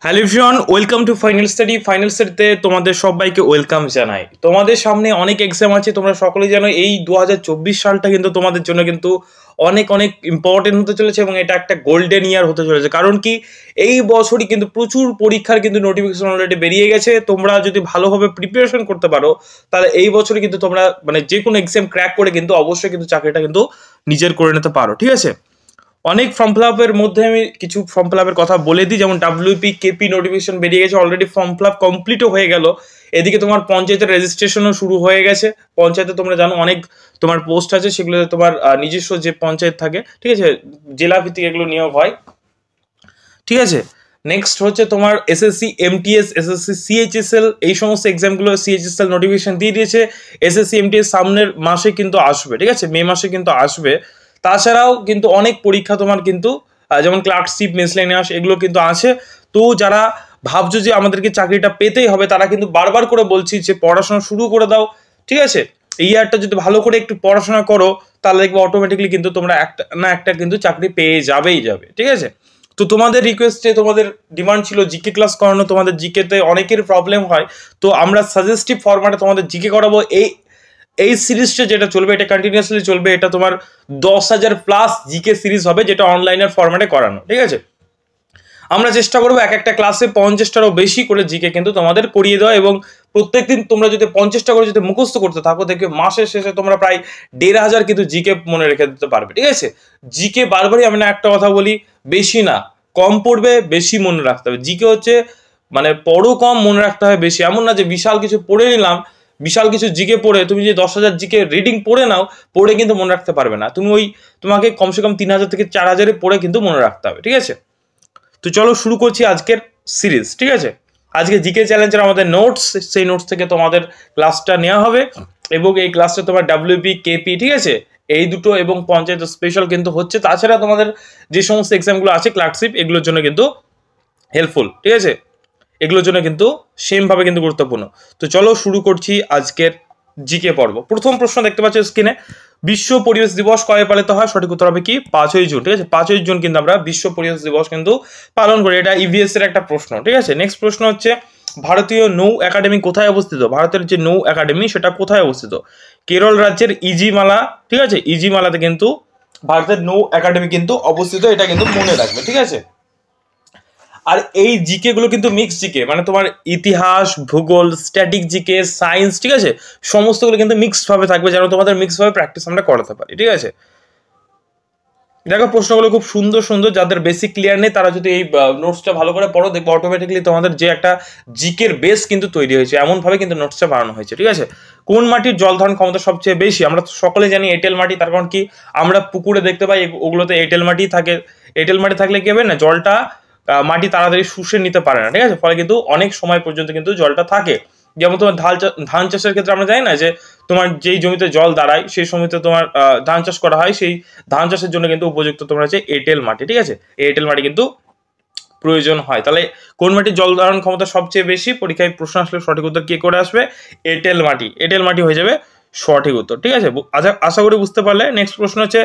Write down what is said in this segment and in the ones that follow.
Hello everyone, welcome to final study. Final স্টাডিতে তোমাদের সবাইকে ওয়েলকাম জানাই। তোমাদের সামনে অনেক এক্সাম আছে, তোমরা সকলেই জানো। এই 2024 সালটা কিন্তু তোমাদের জন্য কিন্তু অনেক অনেক ইম্পর্টেন্ট হতে চলেছে এবং এটা একটা গোল্ডেন ইয়ার হতে চলেছে। কারণ কি, এই বছরই কিন্তু প্রচুর পরীক্ষার কিন্তু নোটিফিকেশন অলরেডি বেরিয়ে গেছে। তোমরা যদি ভালোভাবে প্রিপারেশন করতে পারো তাহলে এই বছরই কিন্তু তোমরা যে কোনো এক্সাম ক্র্যাক করে কিন্তু অবশ্যই কিন্তু চাকরিটা কিন্তু নিজের করে নিতে পারো। ঠিক আছে, অনেক ফর্ম ফিল আপের মধ্যে আমি কিছু ফর্ম ফিল আপের কথা বলে দিই। যেমন ডাব্লিউপি কেপি নোটিফিকেশন বেরিয়ে গেছে, অলরেডি ফর্ম ফিল আপ কমপ্লিটও হয়ে গেল। এদিকে তোমার পঞ্চায়েতের রেজিস্ট্রেশনও শুরু হয়ে গেছে। পঞ্চায়েতে তোমরা জানো অনেক তোমার পোস্ট আছে, সেগুলোতে তোমার নিজস্ব যে পঞ্চায়েত থাকে, ঠিক আছে, জেলা ভিত্তিক এগুলো নিয়োগ হয়। ঠিক আছে, নেক্সট হচ্ছে তোমার এসএসসি এমটিএস, এসএসসি সিএইচএসএল, এই সমস্ত এক্সামগুলো সিএইচএসএল নোটিফিকেশন দিয়ে দিয়েছে। এসএসসি এমটিএস সামনের মাসে কিন্তু আসবে, ঠিক আছে, মে মাসে কিন্তু আসবে। তাছাড়াও কিন্তু অনেক পরীক্ষা তোমার কিন্তু যেমন ক্লার্কশিপ, মিসলেনিয়াস, এগুলো কিন্তু আছে। তো যারা ভাবছো যে আমাদেরকে চাকরিটা পেতেই হবে, তারা কিন্তু বারবার করে বলছি যে পড়াশোনা শুরু করে দাও। ঠিক আছে, এই ইয়ারটা যদি ভালো করে একটু পড়াশোনা করো তাহলে দেখবে অটোমেটিকলি কিন্তু তোমরা একটা না একটা কিন্তু চাকরি পেয়ে যাবেই যাবে। ঠিক আছে, তো তোমাদের রিকোয়েস্টে, তোমাদের ডিমান্ড ছিল জিকে ক্লাস করানো। তোমাদের জিকেতে অনেকের প্রবলেম হয়, তো আমরা সাজেস্টিভ ফরম্যাটে তোমাদের জিকে করাবো। এই সিরিজটা যেটা চলবে, এটা কন্টিনিউয়াসলি চলবে। এটা তোমার 10,000+ জিকে সিরিজ হবে, যেটা অনলাইনের ফরম্যাটে করানো। ঠিক আছে, আমরা চেষ্টা করবো এক একটা ক্লাসে 50টারও বেশি করে জিকে কিন্তু তোমাদের করিয়ে দেওয়া, এবং প্রত্যেকদিন তোমরা যদি 50টা করে যদি মুখস্থ করতে থাকো, দেখবে মাসের শেষে তোমরা প্রায় 1,500 কিন্তু জিকে মনে রেখে দিতে পারবে। ঠিক আছে, জিকে বারবারই আমি না একটা কথা বলি, বেশি না, কম পড়বে, বেশি মনে রাখতে হবে। জিকে হচ্ছে পড়ো কম, মনে রাখতে হবে বেশি। এমন না যে বিশাল কিছু পড়ে নিলাম, বিশাল কিছু জিকে পড়ে তুমি যে 10,000 জিকে রিডিং পড়ে নাও, পড়ে কিন্তু মনে রাখতে পারবে না। তোমাকে কমসে কম 3,000 থেকে 4,000 পড়ে কিন্তু মনে রাখতে হবে। ঠিক আছে, তো চলো শুরু করছি আজকের সিরিজ। ঠিক আছে, আজকে জিকে চ্যালেঞ্জের আমাদের নোটস, সেই নোটস থেকে তোমাদের ক্লাসটা নেওয়া হবে, এবং এই ক্লাসটা তোমার ডাব্লিউপি কেপি, ঠিক আছে, এই দুটো এবং পঞ্চায়েত স্পেশাল কিন্তু হচ্ছে। তাছাড়া তোমাদের যে সমস্ত এক্সামগুলো আছে ক্লার্কশিপ, এগুলোর জন্য কিন্তু হেল্পফুল। ঠিক আছে, এগুলোর জন্য কিন্তু সেমভাবে কিন্তু গুরুত্বপূর্ণ। তো চলো শুরু করছি আজকের জিকে পর্ব। প্রথম প্রশ্ন দেখতে পাচ্ছ স্ক্রিনে, বিশ্ব পরিবেশ দিবস কবে পালিত হয়? সঠিক উত্তর হবে কি? 5ই জুন। ঠিক আছে, 5ই জুন কিন্তু আমরা বিশ্ব পরিবেশ দিবস কিন্তু পালন করি। এটা ইভিএস এর একটা প্রশ্ন। ঠিক আছে, নেক্সট প্রশ্ন হচ্ছে, ভারতীয় নৌ একাডেমি কোথায় অবস্থিত? ভারতের যে নৌ একাডেমি সেটা কোথায় অবস্থিত? কেরল রাজ্যের ইজিমালা। ঠিক আছে, ইজিমালাতে কিন্তু ভারতের নৌ একাডেমি কিন্তু অবস্থিত, এটা কিন্তু মনে রাখবে। ঠিক আছে, আর এই জিকে গুলো কিন্তু মিক্স জিকে, তোমার ইতিহাস, ভূগোল, স্ট্যাটিক জিকে, সায়েন্স, ঠিক আছে, সমস্তগুলো কিন্তু মিক্সড ভাবে থাকবে, যেন তোমাদের মিক্স ভাবে প্র্যাকটিস আমরা করাতে পারি। ঠিক আছে, দেখো প্রশ্নগুলো খুব সুন্দর সুন্দর। যাদের বেসিক ক্লিয়ার নেই তারা যদি এই নোটসটা ভালো করে পড়ো, দেখবো অটোমেটিকলি তোমাদের যে একটা জিকের বেস কিন্তু তৈরি হয়েছে, এমন ভাবে কিন্তু নোটসটা বানানো হয়েছে। ঠিক আছে, কোন মাটির জল ধারণ ক্ষমতা সবচেয়ে বেশি? আমরা সকলে জানি এঁটেল মাটি। তার কারণ কি, আমরা পুকুরে দেখতে পাই ওগুলোতে এঁটেল মাটি থাকে। এঁটেল মাটি থাকলে কি হবে না, জলটা মাটি তাড়াতাড়ি শুষে নিতে পারে না। ঠিক আছে, ফলে কিন্তু অনেক সময় পর্যন্ত কিন্তু জলটা থাকে। যেমন তোমার ধান চাষের ক্ষেত্রে আমরা জানি না যে তোমার যেই জমিতে জল দাঁড়ায় সেই জমিতে তোমার ধান চাষ করা হয়, সেই ধান চাষের জন্য কিন্তু উপযুক্ত তোমার হচ্ছে এঁটেল মাটি। ঠিক আছে, এই এঁটেল মাটি কিন্তু প্রয়োজন হয়। তাহলে কোন মাটির জল ধারণ ক্ষমতা সবচেয়ে বেশি? পরীক্ষায় প্রশ্ন আসলে সঠিক উত্তর কি করে আসবে? এঁটেল মাটি। এঁটেল মাটি হয়ে যাবে সঠিক উত্তর। ঠিক আছে, আশা করি বুঝতে পারলে। নেক্সট প্রশ্ন হচ্ছে,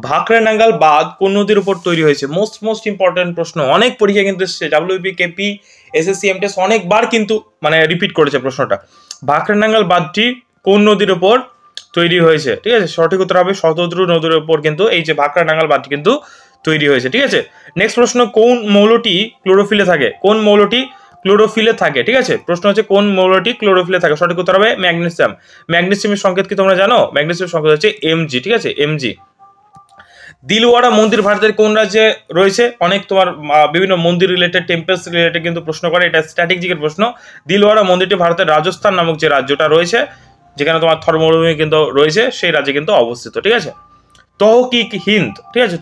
ভাকরানাঙ্গাল বাঁধ কোন নদীর উপর তৈরি হয়েছে? মোস্ট ইম্পর্টেন্ট প্রশ্ন, অনেক পরীক্ষা কিন্তু এসেছে, ডাব্লিউপি কেপি, এসএসসি এমটিএস অনেকবার কিন্তু রিপিট করেছে প্রশ্নটা। ভাকরানাঙ্গাল বাঁধটি কোন নদীর উপর তৈরি হয়েছে? ঠিক আছে, সঠিক উত্তর হবে শতদ্রু নদীর উপর কিন্তু এই যে ভাকরানাঙ্গাল বাঁধটি কিন্তু তৈরি হয়েছে। ঠিক আছে, নেক্সট প্রশ্ন, কোন মৌলটি ক্লোরোফিলে থাকে? কোন মৌলটি ক্লোরোফিলে থাকে? ঠিক আছে, প্রশ্ন হচ্ছে কোন মৌলটি ক্লোরোফিলে থাকে? সঠিক উত্তর হবে ম্যাগনেসিয়াম। ম্যাগনেসিয়ামের সংকেত কি তোমরা জানো? ম্যাগনেসিয়ামের সংকেত হচ্ছে এমজি। ঠিক আছে, এমজি। দিলওয়ারা মন্দির ভারতের কোন রাজ্যে রয়েছে? অনেক তোমার বিভিন্ন মন্দির রিলেটেড, টেম্পলস রিলেটেড কিন্তু প্রশ্ন করে, এটা স্ট্র্যাটেজিকের প্রশ্ন। দিলওয়ারা মন্দিরটি ভারতের রাজস্থান নামক যে রাজ্যটা রয়েছে, যেখানে তোমার থর মরুভূমি কিন্তু রয়েছে, সেই রাজ্যে কিন্তু অবস্থিত। ঠিক আছে, তহকিক হিন্দ। ঠিক আছে,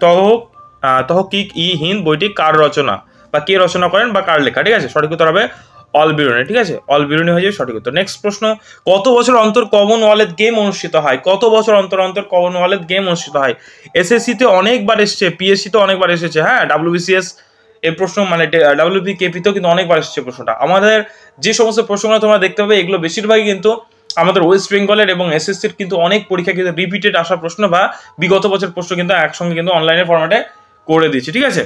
তহকিক ই হিন্দ বইটি কার রচনা, বা কে রচনা করেন, বা কার লেখা? ঠিক আছে, সঠিক উত্তর হবে অল বিরুনি। ঠিক আছে, অল বিরুনি হয়ে যাবে সঠিক উত্তর। নেক্সট প্রশ্ন, কত বছর অন্তর কমনওয়েলথ গেম অনুষ্ঠিত হয়? কত বছর অন্তর অন্তর কমনওয়েলথ গেম অনুষ্ঠিত হয়? এসএসসি তে অনেকবার এসেছে, পিএসসি তে অনেকবার এসেছে, হ্যাঁ, ডাব্লিউবিসিএস এই প্রশ্ন ডাব্লিউপি কেপিতেও কিন্তু অনেকবার এসেছে প্রশ্নটা। আমাদের যে সমস্ত প্রশ্নগুলো তোমরা দেখতে পাবে, এগুলো বেশিরভাগই কিন্তু আমাদের ওয়েস্ট বেঙ্গলের এবং এসএসসির কিন্তু অনেক পরীক্ষা কিন্তু রিপিটেড আসা প্রশ্ন, বা বিগত বছর প্রশ্ন কিন্তু একসঙ্গে কিন্তু অনলাইনের ফরম্যাটে করে দিচ্ছি। ঠিক আছে,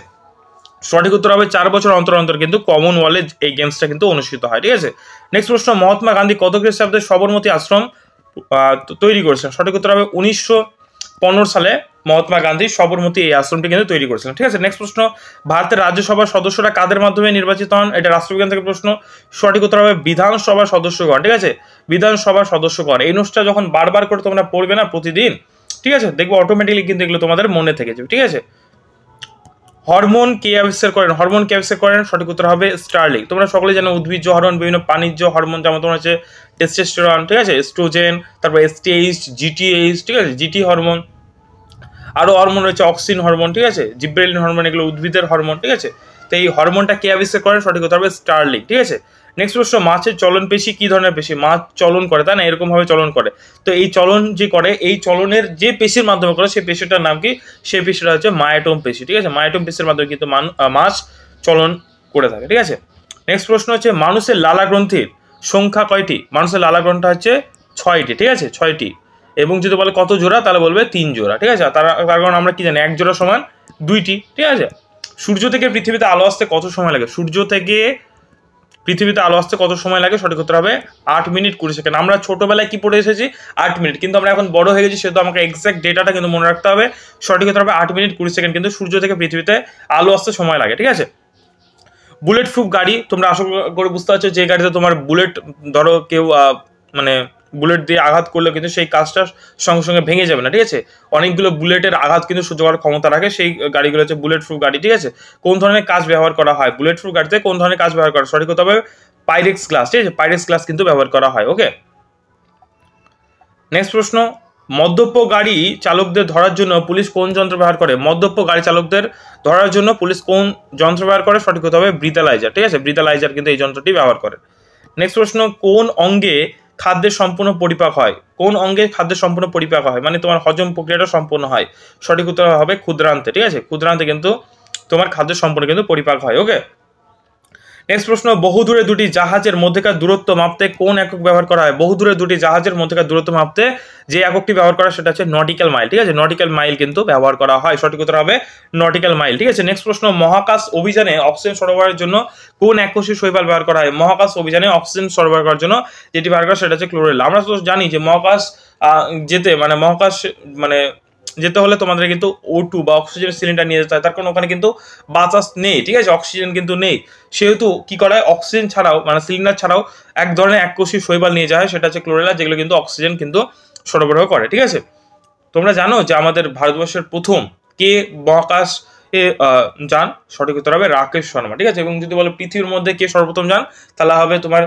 সঠিক উত্তর হবে 4 বছর অন্তর অন্তর কিন্তু কমনওয়েলথ এই গেমসটা কিন্তু অনুষ্ঠিত হয়। ঠিক আছে, নেক্সট প্রশ্ন, মহাত্মা গান্ধী কত খ্রিস্টাব্দে সবরমতী আশ্রম তৈরি করেছিলেন? সঠিক উত্তর হবে 1915 সালে মহাত্মা গান্ধী সবরমতী এই আশ্রমটি কিন্তু তৈরি করেছিলেন। ঠিক আছে, নেক্সট প্রশ্ন, ভারতের রাজ্যসভার সদস্যরা কাদের মাধ্যমে নির্বাচিত হন? এটা রাষ্ট্রবিজ্ঞান থেকে প্রশ্ন। সঠিক উত্তর হবে বিধানসভার সদস্যগণ। ঠিক আছে, বিধানসভার সদস্যগণ। এই নোটসটা যখন বারবার করে তোমরা পড়বে না প্রতিদিন, ঠিক আছে, দেখবো অটোমেটিকলি কিন্তু এগুলো তোমাদের মনে থেকে যাবে। ঠিক আছে, হরমোন কে আবিষ্কার করেন? হরমোন কে আবিষ্কার করেন? সঠিক উত্তর হবে স্টার্লিং। তোমরা সকলে জানো উদ্ভিজ্জ হরমোন, বিভিন্ন প্রাণীজ হরমোন, যেমন তোমার হচ্ছে টেস্টোস্টেরন, ঠিক আছে, এস্ট্রোজেন, তারপর এসটিএইচ, জিটিএইচ, ঠিক আছে, জিটি হরমোন, আরও হরমোন রয়েছে অক্সিন হরমোন, ঠিক আছে, জিব্রেলিন হরমোন, এগুলো উদ্ভিদের হরমোন। ঠিক আছে, তো এই হরমোনটা কে আবিষ্কার করেন? সঠিক উত্তর হবে স্টার্লিং। ঠিক আছে, নেক্সট প্রশ্ন, মাছের চলন পেশি কি ধরনের পেশি? মাছ চলন করে, তাই না, এরকম ভাবে চলন করে। তো এই চলন যে করে, এই চলনের যে পেশির মাধ্যমে করে, সেই পেশিটার নাম কি? সেই পেশিটা হচ্ছে মায়োটোম পেশি। ঠিক আছে, মায়োটোম পেশির মাধ্যমে কিন্তু মাছ চলন করে থাকে। ঠিক আছে, নেক্সট প্রশ্ন হচ্ছে, মানুষের লালা গ্রন্থির সংখ্যা কয়টি? মানুষের লালা গ্রন্থ হচ্ছে 6টি। ঠিক আছে, 6টি। এবং যদি বলে কত জোড়া, তাহলে বলবে 3 জোড়া। ঠিক আছে, তার কারণ আমরা কি জানি, 1 জোড়া সমান 2টি। ঠিক আছে, সূর্য থেকে পৃথিবীতে আলো আসতে কত সময় লাগে? সূর্য থেকে পৃথিবীতে আলো আসতে কত সময় লাগে? সঠিক উত্তর হবে 8 মিনিট 20 সেকেন্ড। আমরা ছোটবেলায় কি পড়ে এসেছি? 8 মিনিট, কিন্তু আমরা এখন বড় হয়ে গেছি, সেহেতু আমাকে এক্সাক্ট ডেটাটা কিন্তু মনে রাখতে হবে। সঠিক উত্তর হবে 8 মিনিট 20 সেকেন্ড কিন্তু সূর্য থেকে পৃথিবীতে আলো আসতে সময় লাগে। ঠিক আছে, বুলেট প্রুফ গাড়ি, তোমরা আশা করে বুঝতে পারছো, যে গাড়িতে তোমার বুলেট, ধরো কেউ মানে বুলেট দিয়ে আঘাত করলে কিন্তু সেই কাজটা সঙ্গে সঙ্গে ভেঙে যাবে না। ঠিক আছে, অনেকগুলো বুলেটের আঘাত কিন্তু সহ্য করার ক্ষমতা রাখে, সেই গাড়িগুলো হচ্ছে বুলেট প্রুফ গাড়ি। ঠিক আছে, কোন ধরনের কাজ ব্যবহার করা হয় বুলেট প্রুফ গাড়িতে? কোন ধরনের কাজ ব্যবহার করা? সঠিক হতে হবে পাইরেক্স গ্লাস। ঠিক আছে, পাইরেক্স গ্লাস কিন্তু ব্যবহার করা হয়। ওকে, নেক্সট প্রশ্ন, মদ্যপ গাড়ি চালকদের ধরার জন্য পুলিশ কোন যন্ত্র ব্যবহার করে? মদ্যপ গাড়ি চালকদের ধরার জন্য পুলিশ কোন যন্ত্র ব্যবহার করে? সঠিক হতে হবে ব্রিথালাইজার। ঠিক আছে, ব্রিথালাইজার কিন্তু এই যন্ত্রটি ব্যবহার করে। নেক্সট প্রশ্ন, কোন অঙ্গে খাদ্যের সম্পূর্ণ পরিপাক হয়? কোন অঙ্গে খাদ্যের সম্পূর্ণ পরিপাক হয়, মানে তোমার হজম প্রক্রিয়াটা সম্পূর্ণ হয়? সঠিক উত্তর হবে ক্ষুদ্রান্তে। ঠিক আছে, ক্ষুদ্রান্তে কিন্তু তোমার খাদ্যের সম্পূর্ণ কিন্তু পরিপাক হয়। ওকে, নেক্সট প্রশ্ন, বহুদূরে দুটি জাহাজের মধ্যেকার দূরত্ব মাপতে কোন একক ব্যবহার করা হয়? বহুদূরে দুটি জাহাজের মধ্যেকার দূরত্ব মাপতে যে এককটি ব্যবহার করা, সেটা হচ্ছে নটিক্যাল মাইল। ঠিক আছে, নটিক্যাল মাইল কিন্তু ব্যবহার করা হয়। সঠিক উত্তর হবে নটিক্যাল মাইল। ঠিক আছে, নেক্সট প্রশ্ন, মহাকাশ অভিযানে অক্সিজেন সরবরাহের জন্য কোন এককোষী শৈবাল ব্যবহার করা হয়? মহাকাশ অভিযানে অক্সিজেন সরবরাহ করার জন্য যেটি ব্যবহার করা, সেটা হচ্ছে ক্লোরেলা। আমরা তো জানি যে মহাকাশ যেতে, মানে মহাকাশ মানে যেতে হলে তোমাদের কিন্তু O2 বা অক্সিজেন সিলিন্ডার নিয়ে যেতে হয়, তার কারণ ওখানে কিন্তু বাতাস নেই। ঠিক আছে, অক্সিজেন কিন্তু নেই, সেহেতু কি করা হয়, অক্সিজেন ছাড়াও, মানে সিলিন্ডার ছাড়াও এক ধরনের এককোষী শৈবাল নিয়ে যাওয়া হয়, সেটা হচ্ছে ক্লোরেলা, যেগুলো কিন্তু অক্সিজেন কিন্তু সরবরাহ করে। ঠিক আছে, তোমরা জানো যে আমাদের ভারতবর্ষের প্রথম কে মহাকাশ যান? সঠিক উত্তর হবে রাকেশ শর্মা। ঠিক আছে, এবং যদি বলো পৃথিবীর মধ্যে কে সর্বপ্রথম যান, তাহলে হবে তোমার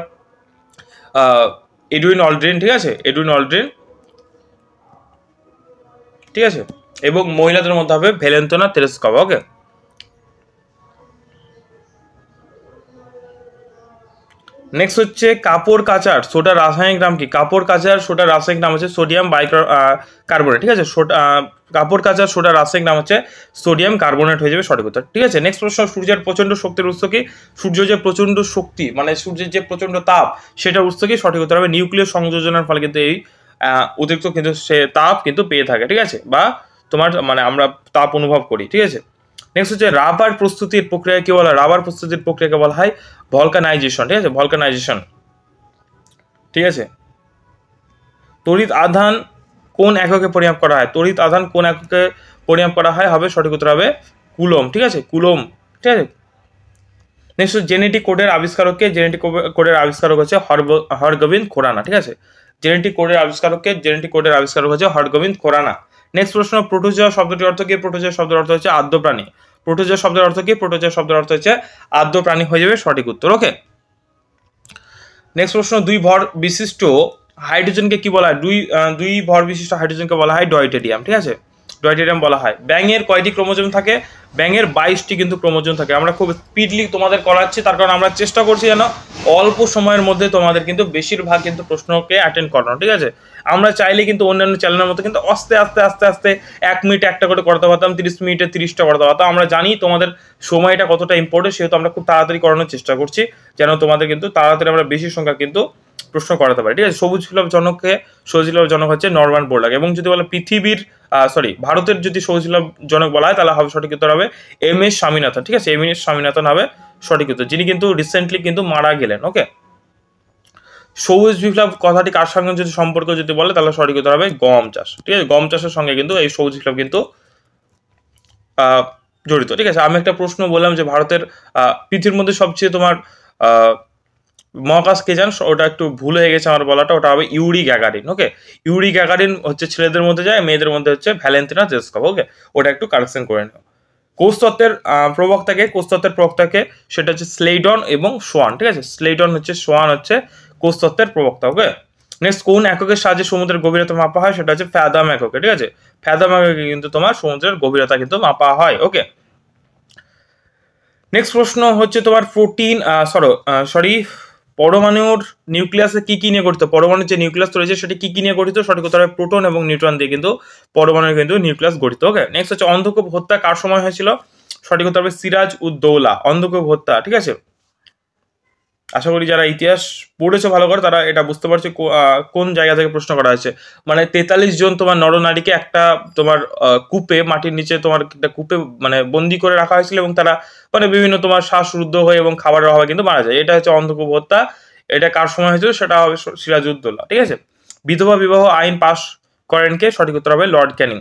এডুইন অলড্রিন। ঠিক আছে, এডুইন অলড্রিন। ঠিক আছে, এবং মহিলাদের মধ্যে হবে ভ্যালেন্টিনা তেরেস্কোভা। ওকে, নেক্সট হচ্ছে কাপড় কাচার সোডার রাসায়নিক নাম কি? কাপড় কাচার সোডার রাসায়নিক নাম হচ্ছে সোডিয়াম কার্বনেট। ঠিক আছে, কাপড় কাচার সোডার রাসায়নিক নাম হচ্ছে সোডিয়াম কার্বনেট হয়ে যাবে সঠিক উত্তর। ঠিক আছে, নেক্সট প্রশ্ন, সূর্যের প্রচন্ড শক্তির উৎস কি? সূর্য যে প্রচন্ড শক্তি, মানে সূর্যের যে প্রচন্ড তাপ, সেটার উৎস কি? সঠিক উত্তর হবে নিউক্লিয় সংযোজনের ফলে কিন্তু এই অতিরিক্ত কিন্তু সে তাপ কিন্তু পেয়ে থাকে। ঠিক আছে, বা তোমার মানে আমরা তাপ অনুভব করি। ঠিক আছে, নেক্সট হচ্ছে রাবার প্রস্তুতির প্রক্রিয়া কি বলা হয়? রাবার প্রস্তুতির প্রক্রিয়াকে বলা হয় ভলকানাইজেশন। ঠিক আছে, ভলকানাইজেশন। ঠিক আছে, তড়িৎ আধান কোন এককে পরিমাপ করা হয়? তড়িৎ আধান কোন এককে পরিমাপ করা হয়? হবে সঠিক উত্তর হবে কুলম। ঠিক আছে, কুলম। ঠিক আছে, নেক্সট জেনেটিক কোডের আবিষ্কারককে? জেনেটিক কোডের আবিষ্কারক হচ্ছে হরগোবিন্দ খোরানা। ঠিক আছে, জেনেটিক কোডের আবিষ্কারককে? জেনেটিক কোডের আবিষ্কারক হচ্ছে হরগোবিন্দ খোরানা। নেক্সট প্রশ্ন, প্রোটোজোয়া শব্দটির অর্থ কি? প্রোটোজোয়া শব্দের অর্থ হচ্ছে আদ্য প্রাণী। প্রোটোজোয়া শব্দের অর্থ কি? প্রোটোজোয়া শব্দের অর্থ হচ্ছে আদ্য প্রাণী হয়ে যাবে সঠিক উত্তর। ওকে, নেক্সট প্রশ্ন, দুই ভর বিশিষ্ট হাইড্রোজেনকে কি বলা হয়? দুই ভর বিশিষ্ট হাইড্রোজেনকে বলা হয় ডয়টেরিয়াম। ঠিক আছে, ডয়টেরিয়াম বলা হয়। ব্যাঙের কয়টি ক্রোমোজোম থাকে? ব্যাঙের 22টি কিন্তু ক্রোমোজোম থাকে। আমরা খুব স্পিডলি তোমাদের করাচ্ছি, তার কারণ আমরা চেষ্টা করছি যেন অল্প সময়ের মধ্যে তোমাদের কিন্তু বেশিরভাগ কিন্তু প্রশ্নকে অ্যাটেন্ড করানো। ঠিক আছে, আমরা চাইলে কিন্তু অন্যান্য চ্যানেলের মতো কিন্তু আস্তে আস্তে আস্তে আস্তে 1 মিনিটে একটা করে করতে পারতাম, 30 মিনিটে 30টা করতে পারতাম। আমরা জানি তোমাদের সময়টা কতটা ইম্পর্টেন্ট, সেহেতু আমরা খুব তাড়াতাড়ি করানোর চেষ্টা করছি, যেন তোমাদের কিন্তু তাড়াতাড়ি আমরা বেশি সংখ্যা কিন্তু প্রশ্ন করাতে পারে, ঠিক আছে। সবুজ বিপ্লব জনক হচ্ছে নরম্যান বোরলাগ। এবং যদি বলে পৃথিবীর ভারতের যদি সবুজ বিপ্লব জনক বলা হয় তাহলে হবে সঠিক উত্তর হবে MS স্বামীনাথন, ঠিক আছে। MS স্বামীনাথন হবে সঠিক উত্তর, যিনি কিন্তু রিসেন্টলি কিন্তু মারা গেলেন। ওকে, সবুজ বিপ্লব কথাটি কার সঙ্গে যদি সম্পর্ক যদি বলে তাহলে সঠিক উত্তর হবে গম চাষ, ঠিক আছে। গম চাষের সঙ্গে কিন্তু এই সবুজ বিপ্লব কিন্তু জড়িত, ঠিক আছে। আমি একটা প্রশ্ন বললাম যে ভারতের পৃথিবীর মধ্যে সবচেয়ে তোমার মহাকাশ কে যান, ওটা একটু ভুল হয়ে গেছে আমার বলাটা, ওটা হবে ইউরি গ্যাগারিন। ওকে, ইউরি গ্যাগারিন হচ্ছে ছেলেদের মধ্যে যায়, মেয়েদের মধ্যে হচ্ছে ভ্যালেন্টিনা জেস্কভ। ওকে, ওটা একটু কারেকশন করে নেও। কোষতত্ত্বের প্রবক্তাকে সেটা হচ্ছে স্লেইডন এবং সোয়ান, ঠিক আছে। স্লেইডন হচ্ছে, সোয়ান হচ্ছে কোষতত্ত্বের প্রবক্তা। ওকে, নেক্সট, কোন এককের সাহায্যে সমুদ্রের গভীরতা মাপা হয়, সেটা হচ্ছে ফ্যাদাম এককে, ঠিক আছে। ফ্যাদাম এককে কিন্তু তোমার সমুদ্রের গভীরতা কিন্তু মাপা হয়। ওকে, নেক্সট প্রশ্ন হচ্ছে তোমার পরমাণুর নিউক্লিয়াসে কি নিয়ে গঠিত, পরমাণুর যে নিউক্লিয়াস রয়েছে সেটি কি নিয়ে গঠিত, সঠিক উত্তর হবে প্রোটন এবং নিউট্রন দিয়ে কিন্তু পরমাণুর কিন্তু নিউক্লিয়াস গঠিত। ওকে, নেক্সট হচ্ছে অন্ধকূপ হত্যা কার সময় হয়েছিল, সঠিক উত্তর হবে সিরাজ উদ্দৌলা। অন্ধকূপ হত্যা, ঠিক আছে। আশা করি যারা ইতিহাস পড়েছে ভালো করে তারা এটা বুঝতে পারছে কোন জায়গা থেকে প্রশ্ন করা হয়েছে। মানে 43 জন তোমার নরনারীকে একটা তোমার কূপে, মাটির নিচে তোমার একটা কূপে মানে বন্দি করে রাখা হয়েছিল এবং তারা মানে বিভিন্ন তোমার শ্বাসরুদ্ধ হয়ে এবং খাবারের অভাবে কিন্তু মারা যায়। এটা হচ্ছে অন্ধকূপ হত্যা। এটা কার সময় হয়েছিল, সেটা হবে সিরাজউদ্দৌলা, ঠিক আছে। বিধবা বিবাহ আইন পাশ করেন কে, সঠিক উত্তর হবে লর্ড ক্যানিং,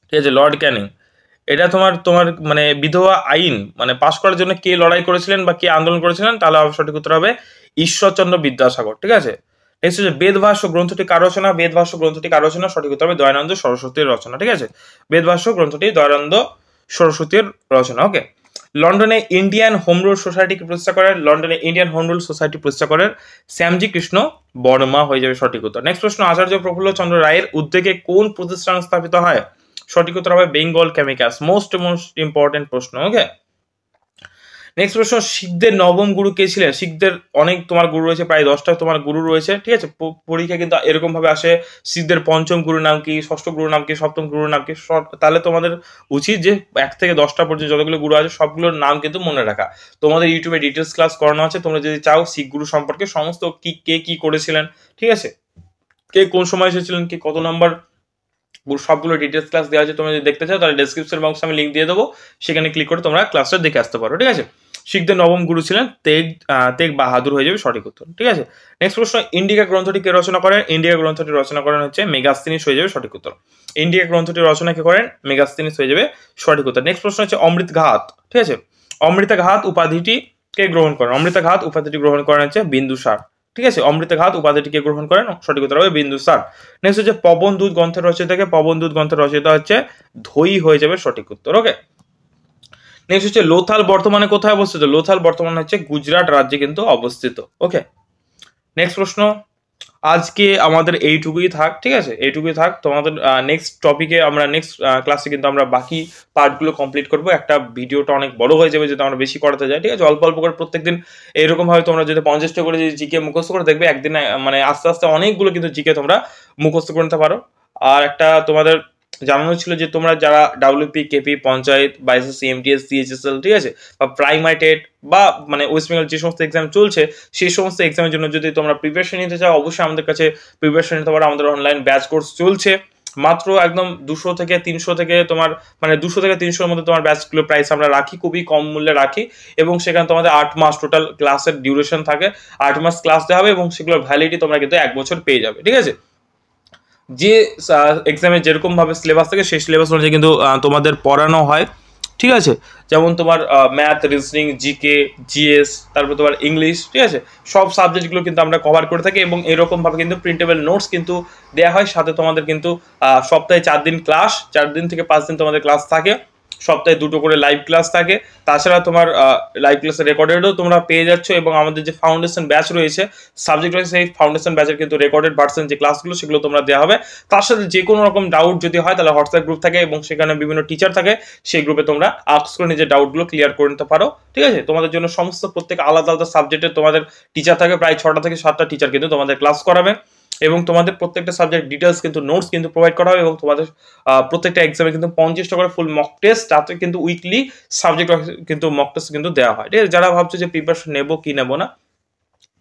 ঠিক আছে। লর্ড ক্যানিং, এটা তোমার মানে বিধবা আইন মানে পাশ করার জন্য কে লড়াই করেছিলেন বা কে আন্দোলন করেছিলেন, তাহলে সঠিক উত্তর হবে ঈশ্বরচন্দ্র বিদ্যাসাগর, ঠিক আছে। নেক্সট হচ্ছে বেদভাষ্য গ্রন্থটি কার রচনা, বেদভাষ্য গ্রন্থটি কার রচনা, সঠিক উত্তর হবে দয়ানন্দ সরস্বতীর রচনা, ঠিক আছে। বেদভাষ্য গ্রন্থটি দয়ানন্দ সরস্বতীর রচনা। ওকে, লন্ডনে ইন্ডিয়ান হোম রুল সোসাইটিকে প্রতিষ্ঠা করেন, লন্ডনে ইন্ডিয়ান হোম রুল সোসাইটি প্রতিষ্ঠা করেন শ্যামজি কৃষ্ণ বর্মা, হয়ে যাবে সঠিক উত্তর। নেক্সট প্রশ্ন, আচার্য প্রফুল্ল চন্দ্র রায়ের উদ্যোগে কোন প্রতিষ্ঠান স্থাপিত হয়, সঠিক উত্তর হবে বেঙ্গল কেমিক্যালস। মোস্ট ইম্পর্টেন্ট প্রশ্ন। ওকে, নেক্সট প্রশ্ন, শিখদের নবম গুরু কে ছিলেন, শিখদের অনেক তোমার গুরু রয়েছে, প্রায় 10টা তোমার গুরু রয়েছে, ঠিক আছে। পরীক্ষা কিন্তু এরকম ভাবে আসে, শিখদের পঞ্চম গুরুর নাম কি, ষষ্ঠ গুরুর নাম কি, সপ্তম গুরুর নাম কি, তাহলে তোমাদের উচিত যে 1 থেকে 10টা পর্যন্ত যতগুলো গুরু আছে সবগুলোর নাম কিন্তু মনে রাখা। তোমাদের ইউটিউবে ডিটেলস ক্লাস করানো আছে, তোমরা যদি চাও শিখ গুরু সম্পর্কে সমস্ত কে কি করেছিলেন, ঠিক আছে, কে কোন সময় এসেছিলেন, কে কত নাম্বার, সবগুলো ডিটেলস ক্লাস দেওয়া আছে। তোমরা যদি দেখতে চাও তাহলে ডেসক্রিপশন বক্সে আমি লিঙ্ক দিয়ে দেবো, সেখানে ক্লিক করে তোমরা ক্লাসটা দেখে আসতে পারো, ঠিক আছে। শিখদের নবম গুরু ছিলেন তেগ বাহাদুর, হয়ে যাবে সঠিক উত্তর, ঠিক আছে। নেক্সট প্রশ্ন, ইন্ডিকা গ্রন্থটি কে রচনা করেন, ইন্ডিকা গ্রন্থটি রচনা করেন হচ্ছে মেগাস্তিনিস, হয়ে যাবে সঠিক উত্তর। ইন্ডিকা গ্রন্থটি রচনা কে করেন, মেগাস্তিনিস, হয়ে যাবে সঠিক উত্তর। নেক্সট প্রশ্ন হচ্ছে অমৃত ঘাত, ঠিক আছে। অমৃতা ঘাত উপাধিটি কে গ্রহণ করেন, অমৃতা ঘাত উপাধিটি গ্রহণ করেন হচ্ছে বিন্দুসার, ঠিক আছে। অমৃতা ঘাত উপাধিটিকে গ্রহণ করেন, সঠিক উত্তর হবে বিন্দুসার। নেক্সট হচ্ছে পবন দূত গ্রন্থের রচয়িতাকে, পবন দূত গ্রন্থের রচয়িতা হচ্ছে ধৈ, হয়ে যাবে সঠিক উত্তর। ওকে, নেক্সট হচ্ছে লোথাল বর্তমানে কোথায় অবস্থিত, লোথাল বর্তমানে হচ্ছে গুজরাট রাজ্যে কিন্তু অবস্থিত। ওকে, নেক্সট প্রশ্ন, আজকে আমাদের এইটুকুই থাক, ঠিক আছে, এইটুকুই থাক। তোমাদের নেক্সট টপিকে আমরা নেক্সট ক্লাসে কিন্তু আমরা বাকি পার্টগুলো কমপ্লিট করবো। একটা ভিডিওটা অনেক বড় হয়ে যাবে যদি আমরা বেশি করাতে যাই, ঠিক আছে। অল্প অল্প করে প্রত্যেকদিন এরকম ভাবে তোমরা যদি 50টা করে যদি জিকে মুখস্থ করে দেখবে, একদিন মানে আস্তে আস্তে অনেকগুলো কিন্তু জিকে তোমরা মুখস্থ করে নিতে পারো। আর একটা তোমাদের জানানো ছিল যে তোমরা যারা ডাব্লিউপি, কেপি, পঞ্চায়েত বা এসএসসি, এমটিএস, সিএইচএসএল, ঠিক আছে, বা প্রাইমারি টেট বা মানে ওয়েস্ট বেঙ্গল যে সমস্ত এক্সাম চলছে সেই সমস্ত এক্সামের জন্য যদি তোমরা প্রিপারেশন নিতে চাও, অবশ্যই আমাদের কাছে প্রিপারেশন নিতে পারো। আমাদের অনলাইন ব্যাচ কোর্স চলছে, মাত্র একদম 200 থেকে 300 থেকে তোমার মানে 200 থেকে 300-এর মধ্যে তোমার ব্যাচগুলো প্রাইস আমরা রাখি, খুবই কম মূল্যে রাখি। এবং সেখানে তোমাদের 8 মাস টোটাল ক্লাসের ডিউরেশন থাকে, 8 মাস ক্লাস দেওয়া হবে এবং সেগুলোর ভ্যালিডিটি তোমরা কিন্তু 1 বছর পেয়ে যাবে, ঠিক আছে। যে এক্সামে যেরকম ভাবে সিলেবাস থাকে সেই সিলেবাস অনুযায়ী কিন্তু তোমাদের পড়ানো হয়, ঠিক আছে। যেমন তোমার ম্যাথ, রিজনিং, জিকে, জিএস, তারপর তোমার ইংলিশ, ঠিক আছে, সব সাবজেক্টগুলো কিন্তু আমরা কভার করে থাকি। এবং এরকম ভাবে কিন্তু প্রিন্টেবল নোটস কিন্তু দেওয়া হয়, সাথে তোমাদের কিন্তু সপ্তাহে 4 দিন ক্লাস, 4 দিন থেকে 5 দিন তোমাদের ক্লাস থাকে, সপ্তাহে 2টো করে লাইভ ক্লাস থাকে। তাছাড়া তোমার লাইভ ক্লাসের রেকর্ডেডও তোমরা পেয়ে যাচ্ছ। এবং আমাদের যে ফাউন্ডেশন ব্যাচ রয়েছে, সাবজেক্ট রয়েছে, সেই ফাউন্ডেশন ব্যাচের কিন্তু রেকর্ডেড ভার্সন যে ক্লাসগুলো সেগুলো তোমরা দেওয়া হবে। তার সাথে যে কোনো রকম ডাউট যদি হয় তাহলে হোয়াটসঅ্যাপ গ্রুপ থাকে এবং সেখানে বিভিন্ন টিচার থাকে, সেই গ্রুপে তোমরা আস্ক করে নিজের ডাউটগুলো ক্লিয়ার করে নিতে পারো, ঠিক আছে। তোমাদের জন্য সমস্ত প্রত্যেক আলাদা আলাদা সাবজেক্টের তোমাদের টিচার থাকে, প্রায় 6টা থেকে 7টা টিচার কিন্তু তোমাদের ক্লাস করাবে। এবং তোমাদের প্রত্যেকটা সাবজেক্ট ডিটেলস কিন্তু নোটস কিন্তু প্রোভাইড করা হবে। এবং তোমাদের প্রত্যেকটা এক্সামে কিন্তু 50টা করে ফুল মক টেস্ট, তাতে কিন্তু উইকলি সাবজেক্ট কিন্তু মক টেস্ট কিন্তু দেওয়া হয়, ঠিক আছে। যারা ভাবছো যে প্রিপারেশন নেবো কি নেবো না,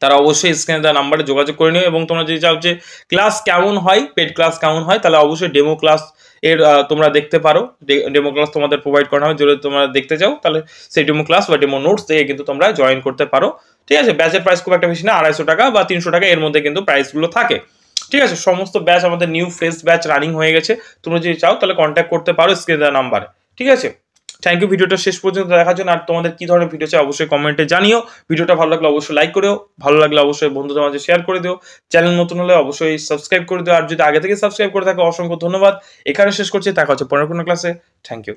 তারা অবশ্যই স্ক্রিনে দেওয়া নাম্বারে যোগাযোগ করে নিও। এবং তোমরা যদি চাও যে ক্লাস কেমন হয়, পেড ক্লাস কেমন হয়, তাহলে অবশ্যই ডেমো ক্লাস এর তোমরা দেখতে পারো। ডেমো ক্লাস তোমাদের প্রোভাইড করা হবে, যদি তোমরা দেখতে চাও তাহলে সেই ডেমো ক্লাস বা ডেমো নোটস থেকে কিন্তু তোমরা জয়েন করতে পারো। ঠিক আছে, ব্যাচের প্রাইস খুব একটা বেশি না, 250 টাকা বা 300 টাকা এর মধ্যে কিন্তু প্রাইসগুলো থাকে। ঠিক আছে, সমস্ত ব্যাচ আমাদের নিউ ফ্রেশ ব্যাচ রানিং হয়ে গেছে। তোমরা যদি চাও তাহলে কন্ট্যাক্ট করতে পারো স্ক্রিনে দেওয়া নাম্বারে। ঠিক আছে, থ্যাংক ইউ ভিডিওটা শেষ পর্যন্ত দেখার জন্য। আর তোমাদের কি ধরনের ভিডিও চাই অবশ্যই কমেন্টে জানিও। ভিডিওটা ভালো লাগলে অবশ্যই লাইক করেও, ভালো লাগলে অবশ্যই বন্ধুদের মাঝে শেয়ার করে দিও। চ্যানেল নতুন হলে অবশ্যই সাবস্ক্রাইব করে দিও। আর যদি আগে থেকে সাবস্ক্রাইব করে থাকো অসংখ্য ধন্যবাদ। এখানে শেষ করছি, দেখা হচ্ছে পরের কোনো ক্লাসে। Thank you.